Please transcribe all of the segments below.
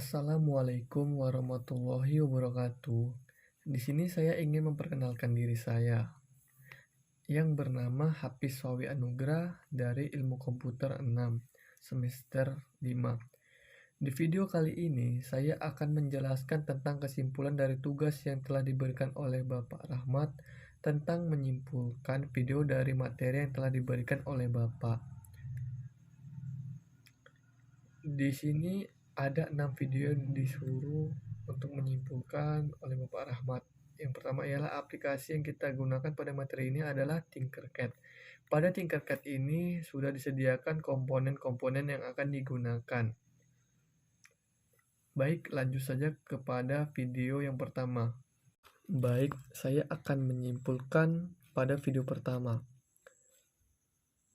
Assalamualaikum warahmatullahi wabarakatuh. Di sini saya ingin memperkenalkan diri saya yang bernama Hafiz Swawi Anugrah dari Ilmu Komputer 6 semester 5. Di video kali ini saya akan menjelaskan tentang kesimpulan dari tugas yang telah diberikan oleh Bapak Rahmat tentang menyimpulkan video dari materi yang telah diberikan oleh Bapak. Di sini ada 6 video yang disuruh untuk menyimpulkan oleh Bapak Rahmat. Yang pertama ialah aplikasi yang kita gunakan pada materi ini adalah Tinkercad. Pada Tinkercad ini sudah disediakan komponen-komponen yang akan digunakan. Baik, lanjut saja kepada video yang pertama. Baik, saya akan menyimpulkan pada video pertama.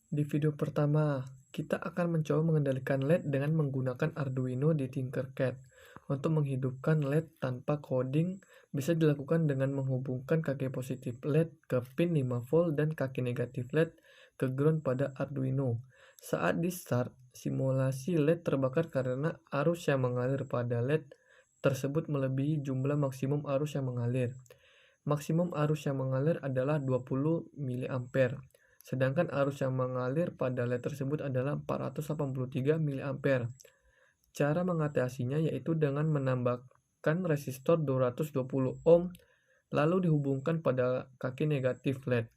Di video pertama, kita akan mencoba mengendalikan LED dengan menggunakan Arduino di Tinkercad. Untuk menghidupkan LED tanpa coding bisa dilakukan dengan menghubungkan kaki positif LED ke pin 5 volt dan kaki negatif LED ke ground pada Arduino. Saat di start, simulasi LED terbakar karena arus yang mengalir pada LED tersebut melebihi jumlah maksimum arus yang mengalir. Maksimum arus yang mengalir adalah 20 mA. Sedangkan arus yang mengalir pada LED tersebut adalah 483 mA. Cara mengatasinya yaitu dengan menambahkan resistor 220 ohm lalu dihubungkan pada kaki negatif LED.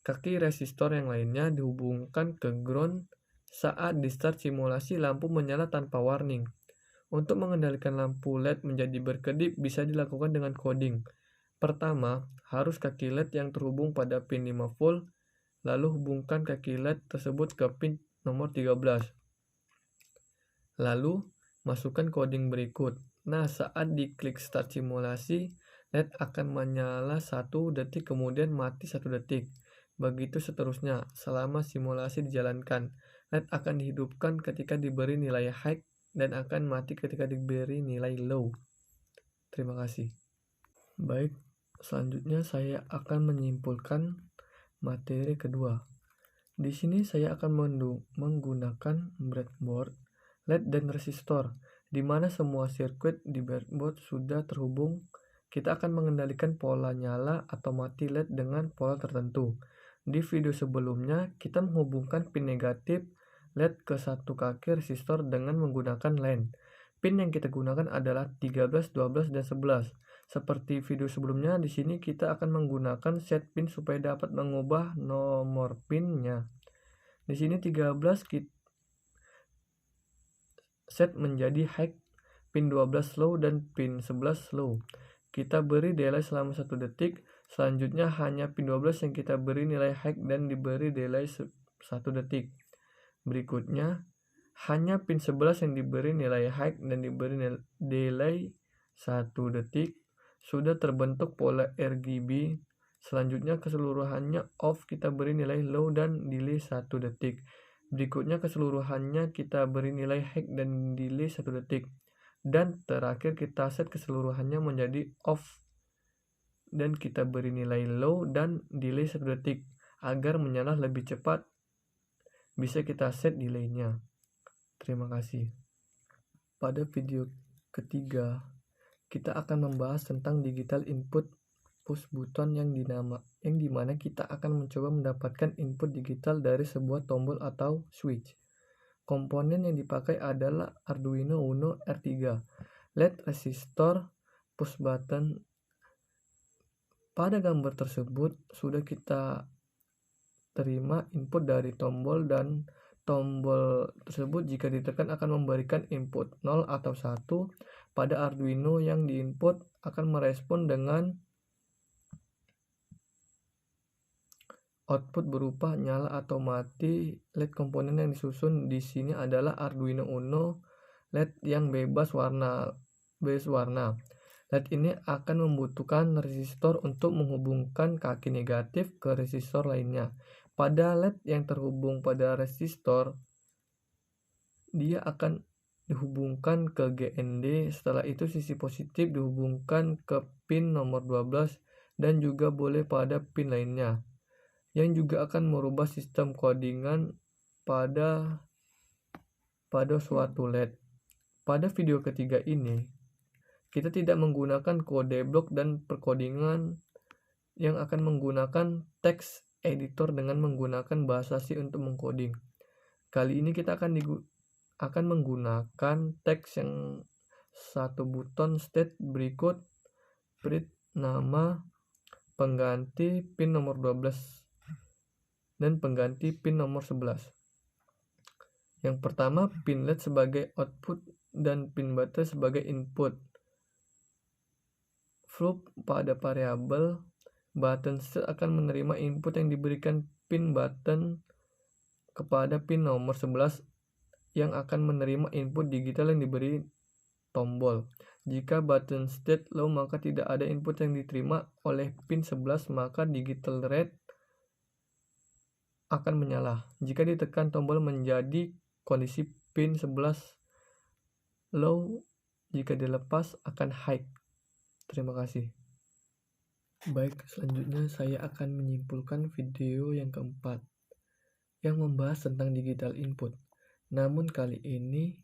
Kaki resistor yang lainnya dihubungkan ke ground. Saat di start simulasi lampu menyala tanpa warning. Untuk mengendalikan lampu LED menjadi berkedip bisa dilakukan dengan coding. Pertama, harus kaki LED yang terhubung pada pin 5 volt. Lalu hubungkan kaki LED tersebut ke pin nomor 13. Lalu masukkan coding berikut. Nah, saat diklik start simulasi, LED akan menyala 1 detik kemudian mati 1 detik. Begitu seterusnya, selama simulasi dijalankan. LED akan dihidupkan ketika diberi nilai high dan akan mati ketika diberi nilai low. Terima kasih. Baik, selanjutnya saya akan menyimpulkan materi kedua. Di sini saya akan menggunakan breadboard, LED dan resistor, di mana semua sirkuit di breadboard sudah terhubung. Kita akan mengendalikan pola nyala atau mati LED dengan pola tertentu. Di video sebelumnya, kita menghubungkan pin negatif LED ke satu kaki resistor dengan menggunakan LAN. Pin yang kita gunakan adalah 13, 12, dan 11. Seperti video sebelumnya, di sini kita akan menggunakan set pin supaya dapat mengubah nomor pinnya. Di sini 13 kita set menjadi high, pin 12 low, dan pin 11 low. Kita beri delay selama 1 detik. Selanjutnya hanya pin 12 yang kita beri nilai high dan diberi delay 1 detik. Berikutnya, hanya pin 11 yang diberi nilai high dan diberi delay 1 detik. Sudah terbentuk pola RGB. Selanjutnya keseluruhannya off, kita beri nilai low dan delay 1 detik. Berikutnya keseluruhannya kita beri nilai high dan delay 1 detik. Dan terakhir kita set keseluruhannya menjadi off dan kita beri nilai low dan delay 1 detik. Agar menyala lebih cepat, bisa kita set delaynya. Terima kasih. Pada video ketiga, kita akan membahas tentang digital input push button yang dimana kita akan mencoba mendapatkan input digital dari sebuah tombol atau switch. Komponen yang dipakai adalah Arduino Uno R3, LED resistor, push button. Pada gambar tersebut sudah kita terima input dari tombol dan tombol tersebut jika ditekan akan memberikan input 0 atau 1. Pada Arduino yang diinput akan merespon dengan output berupa nyala atau mati LED. Komponen yang disusun di sini adalah Arduino Uno LED yang bebas warna. LED ini akan membutuhkan resistor untuk menghubungkan kaki negatif ke resistor lainnya. Pada LED yang terhubung pada resistor, dia akan dihubungkan ke GND. Setelah itu sisi positif dihubungkan ke pin nomor 12 dan juga boleh pada pin lainnya, yang juga akan merubah sistem codingan pada suatu LED. Pada video ketiga ini, kita tidak menggunakan kode blok dan perkodingan yang akan menggunakan text editor dengan menggunakan bahasa C untuk mengcoding. Kali ini kita akan menggunakan teks yang satu buton state berikut print nama, pengganti pin nomor 12 dan pengganti pin nomor 11. Yang pertama, pin LED sebagai output dan pin button sebagai input. Float pada variabel button state akan menerima input yang diberikan pin button kepada pin nomor 11 yang akan menerima input digital yang diberi tombol. Jika button state low, maka tidak ada input yang diterima oleh pin 11, maka digital red akan menyala. Jika ditekan tombol menjadi kondisi pin 11 low, jika dilepas akan high. Terima kasih. Baik, selanjutnya saya akan menyimpulkan video yang keempat yang membahas tentang digital input. Namun kali ini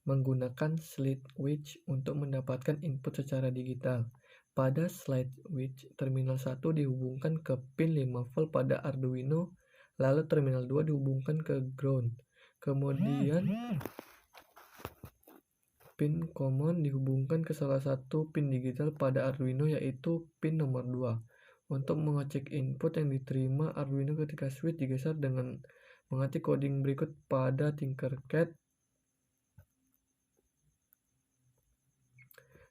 menggunakan slide switch untuk mendapatkan input secara digital. Pada slide switch, terminal 1 dihubungkan ke pin 5 volt pada Arduino, lalu terminal 2 dihubungkan ke ground. Kemudian pin common dihubungkan ke salah satu pin digital pada Arduino, yaitu pin nomor 2. Untuk mengecek input yang diterima Arduino ketika switch digeser dengan mengetik coding berikut pada Tinkercad.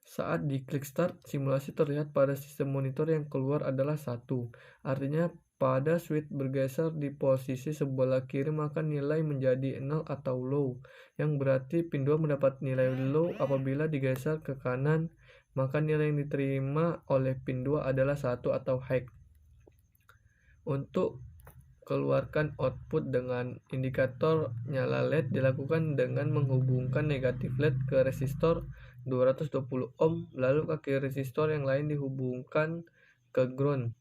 Saat diklik start, simulasi terlihat pada sistem monitor yang keluar adalah 1. Artinya pada switch bergeser di posisi sebelah kiri, maka nilai menjadi 0 atau low, yang berarti pin 2 mendapat nilai low. Apabila digeser ke kanan, maka nilai yang diterima oleh pin 2 adalah 1 atau high. Untuk keluarkan output dengan indikator nyala LED dilakukan dengan menghubungkan negatif LED ke resistor 220 ohm, lalu kaki resistor yang lain dihubungkan ke ground.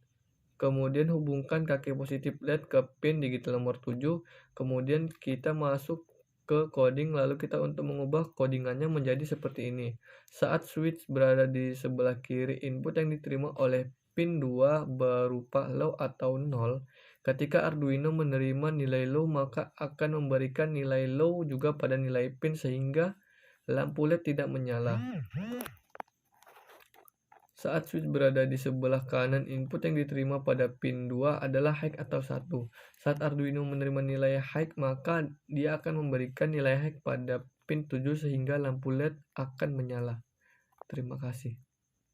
Kemudian hubungkan kaki positif LED ke pin digital nomor 7. Kemudian kita masuk ke coding, lalu kita untuk mengubah codingannya menjadi seperti ini. Saat switch berada di sebelah kiri, input yang diterima oleh pin 2 berupa low atau 0. Ketika Arduino menerima nilai low, maka akan memberikan nilai low juga pada nilai pin sehingga lampu LED tidak menyala. Saat switch berada di sebelah kanan, input yang diterima pada pin 2 adalah high atau 1. Saat Arduino menerima nilai high, maka dia akan memberikan nilai high pada pin 7 sehingga lampu LED akan menyala. Terima kasih.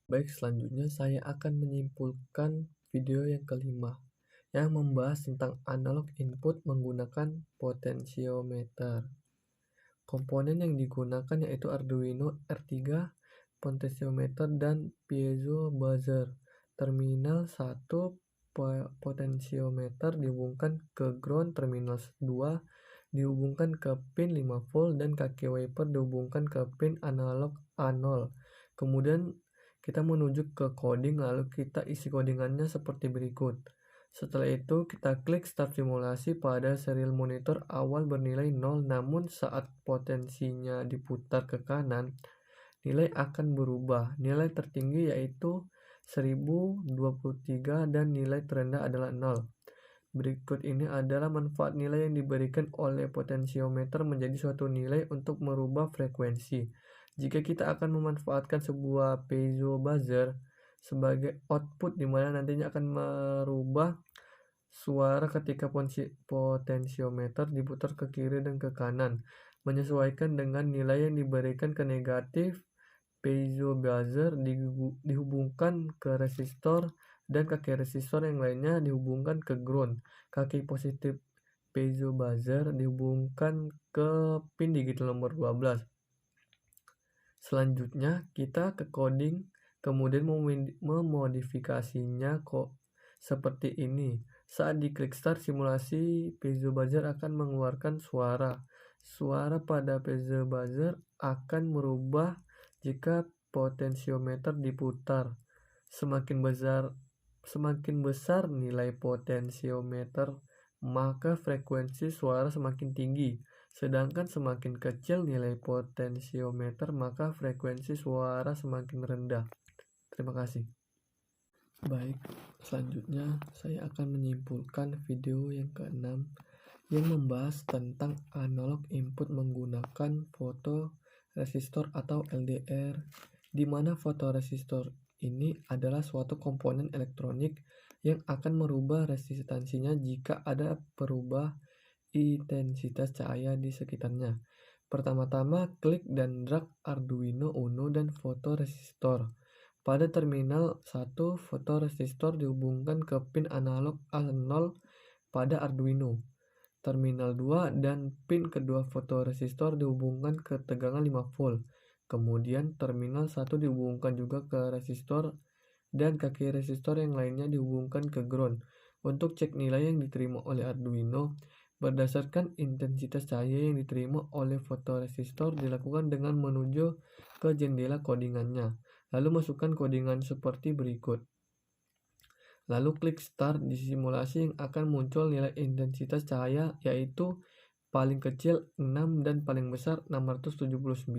Baik, selanjutnya saya akan menyimpulkan video yang kelima yang membahas tentang analog input menggunakan potentiometer. Komponen yang digunakan yaitu Arduino R3, potentiometer, dan piezo buzzer. Terminal 1 potentiometer dihubungkan ke ground, terminal 2 dihubungkan ke pin 5 volt, dan kaki wiper dihubungkan ke pin analog A0. Kemudian kita menuju ke coding, lalu kita isi codingannya seperti berikut. Setelah itu kita klik start simulasi. Pada serial monitor awal bernilai 0, namun saat potensinya diputar ke kanan, nilai akan berubah. Nilai tertinggi yaitu 1023 dan nilai terendah adalah 0. Berikut ini adalah manfaat nilai yang diberikan oleh potentiometer menjadi suatu nilai untuk merubah frekuensi. Jika kita akan memanfaatkan sebuah piezo buzzer sebagai output, di mana nantinya akan merubah suara ketika potentiometer diputar ke kiri dan ke kanan, menyesuaikan dengan nilai yang diberikan ke negatif. Piezo buzzer dihubungkan ke resistor dan kaki resistor yang lainnya dihubungkan ke ground. Kaki positif piezo buzzer dihubungkan ke pin digital nomor 12. Selanjutnya kita ke coding, kemudian memodifikasinya kok seperti ini. Saat diklik start simulasi, piezo buzzer akan mengeluarkan suara. Suara pada piezo buzzer akan merubah jika potentiometer diputar. Semakin besar nilai potentiometer, maka frekuensi suara semakin tinggi. Sedangkan semakin kecil nilai potensiometer, maka frekuensi suara semakin rendah. Terima kasih. Baik, selanjutnya saya akan menyimpulkan video yang keenam yang membahas tentang analog input menggunakan fotoresistor atau LDR, di mana fotoresistor ini adalah suatu komponen elektronik yang akan merubah resistansinya jika ada perubahan intensitas cahaya di sekitarnya. Pertama-tama, klik dan drag Arduino Uno dan fotoresistor. Pada terminal 1, fotoresistor dihubungkan ke pin analog A0 pada Arduino. Terminal 2 dan pin kedua fotoresistor dihubungkan ke tegangan 5 volt. Kemudian terminal 1 dihubungkan juga ke resistor dan kaki resistor yang lainnya dihubungkan ke ground. Untuk cek nilai yang diterima oleh Arduino berdasarkan intensitas cahaya yang diterima oleh fotoresistor dilakukan dengan menuju ke jendela codingannya. Lalu masukkan codingan seperti berikut. Lalu klik start. Di simulasi yang akan muncul nilai intensitas cahaya yaitu paling kecil 6 dan paling besar 679.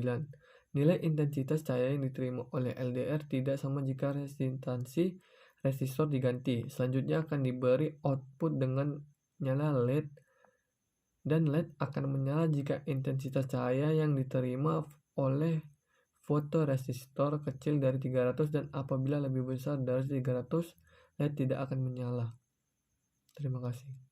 Nilai intensitas cahaya yang diterima oleh LDR tidak sama jika resistansi resistor diganti. Selanjutnya akan diberi output dengan nyala LED, dan LED akan menyala jika intensitas cahaya yang diterima oleh fotoresistor kecil dari 300 dan apabila lebih besar dari 300, LED tidak akan menyala. Terima kasih.